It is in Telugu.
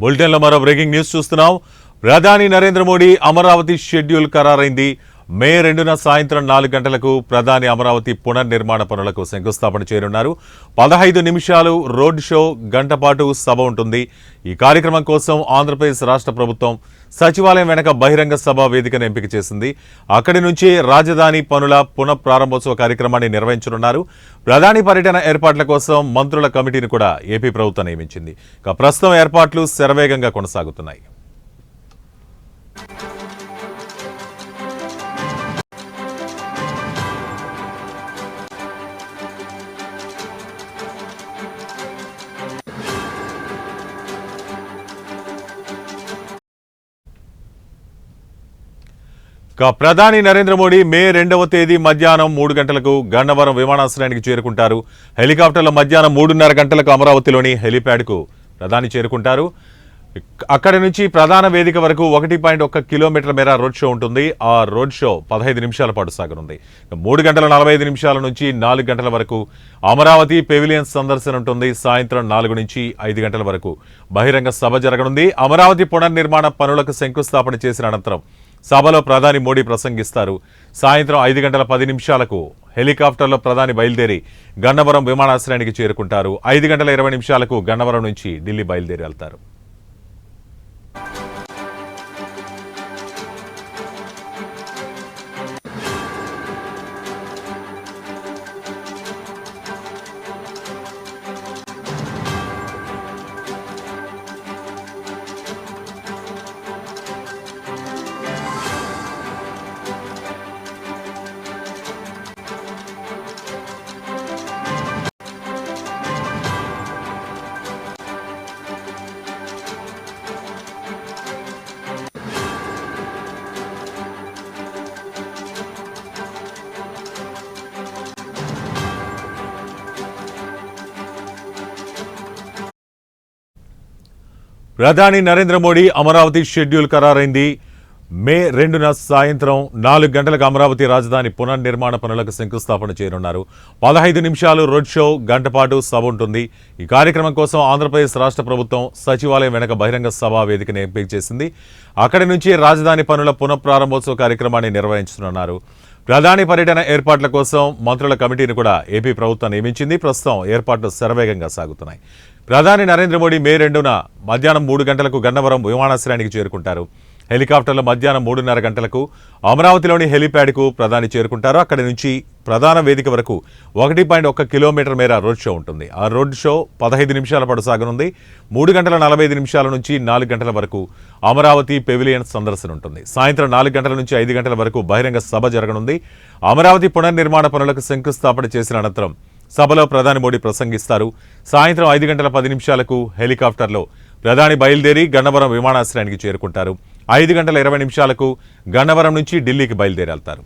బులెటిన్లో మరో బ్రేకింగ్ న్యూస్ చూస్తున్నాం. ప్రధాని నరేంద్ర మోడీ అమరావతి షెడ్యూల్ ఖరారైంది. మే 2న సాయంత్రం 4 గంటలకు ప్రధాని అమరావతి పునర్నిర్మాణ పనులకు శంకుస్థాపన చేయనున్నారు. 15 నిమిషాలు రోడ్ షో, గంట పాటు సభ ఉంటుంది. ఈ కార్యక్రమం కోసం ఆంధ్రప్రదేశ్ రాష్ట్ర ప్రభుత్వం సచివాలయం వెనక బహిరంగ సభ వేదికను ఎంపిక చేసింది. అక్కడి నుంచి రాజధాని పనుల పునఃప్రారంభోత్సవ కార్యక్రమాన్ని నిర్వహించనున్నారు. ప్రధాని పర్యటన ఏర్పాట్ల కోసం మంత్రుల కమిటీని కూడా ఏపీ ప్రభుత్వం నియమించింది. ప్రస్తుతం ఏర్పాట్లు శరవేగంగా కొనసాగుతున్నాయి. ప్రధాని నరేంద్ర మోడీ మే 2వ తేదీ మధ్యాహ్నం 3 గంటలకు గన్నవరం విమానాశ్రయానికి చేరుకుంటారు. హెలికాప్టర్లో మధ్యాహ్నం 3:30 గంటలకు అమరావతిలోని హెలిప్యాడ్కు ప్రధాని చేరుకుంటారు. అక్కడి నుంచి ప్రధాన వేదిక వరకు 1.1 కిలోమీటర్ల మేర రోడ్ షో ఉంటుంది. ఆ రోడ్ షో 15 నిమిషాల పాటు సాగనుంది. 3:45 నిమిషాల నుంచి 4 గంటల వరకు అమరావతి పెవిలియన్ సందర్శన ఉంటుంది. సాయంత్రం 4 నుంచి 5 గంటల వరకు బహిరంగ సభ జరగనుంది. అమరావతి పునర్నిర్మాణ పనులకు శంకుస్థాపన చేసిన అనంతరం సభలో ప్రధాని మోడీ ప్రసంగిస్తారు. సాయంత్రం 5:10 హెలికాప్టర్లో ప్రధాని బయలుదేరి గన్నవరం విమానాశ్రయానికి చేరుకుంటారు. 5:20 గన్నవరం నుంచి ఢిల్లీ బయలుదేరి వెళ్తారు. ప్రధాని నరేంద్ర మోడీ అమరావతి షెడ్యూల్ ఖరారైంది. మే 2న సాయంత్రం 4 గంటలకు అమరావతి రాజధాని పునర్నిర్మాణ పనులకు శంకుస్థాపన చేయనున్నారు. 15 నిమిషాలు రోడ్ షో, గంట పాటు సభ ఉంటుంది. ఈ కార్యక్రమం కోసం ఆంధ్రప్రదేశ్ రాష్ట్ర ప్రభుత్వం సచివాలయం వెనక బహిరంగ సభా వేదికను ఎంపిక చేసింది. అక్కడి నుంచి రాజధాని పనుల పునఃప్రారంభోత్సవ కార్యక్రమాన్ని నిర్వహించనున్నారు. ప్రధాని పర్యటన ఏర్పాట్ల కోసం మంత్రుల కమిటీని కూడా ఏపీ ప్రభుత్వం నియమించింది. ప్రస్తుతం ఏర్పాట్లు శరవేగంగా సాగుతున్నాయి. ప్రధాని నరేంద్ర మోడీ మే 2న మధ్యాహ్నం 3 గంటలకు గన్నవరం విమానాశ్రయానికి చేరుకుంటారు. హెలికాప్టర్లో మధ్యాహ్నం 3:30 గంటలకు అమరావతిలోని హెలిప్యాడ్కు ప్రధాని చేరుకుంటారు. అక్కడి నుంచి ప్రధాన వేదిక వరకు 1.1 కిలోమీటర్ మేర రోడ్ షో ఉంటుంది. ఆ రోడ్ షో 15 నిమిషాల పాటు సాగనుంది. 3:45 నుంచి 4 గంటల వరకు అమరావతి పెవిలియన్ సందర్శన ఉంటుంది. సాయంత్రం 4 గంటల నుంచి 5 గంటల వరకు బహిరంగ సభ జరగనుంది. అమరావతి పునర్నిర్మాణ పనులకు శంకుస్థాపన చేసిన అనంతరం సభలో ప్రధాని మోడీ ప్రసంగిస్తారు. సాయంత్రం 5:10 హెలికాప్టర్లో ప్రధాని బయలుదేరి గన్నవరం విమానాశ్రయానికి చేరుకుంటారు. 5:20 గన్నవరం నుంచి ఢిల్లీకి బయలుదేరి వెళ్తారు.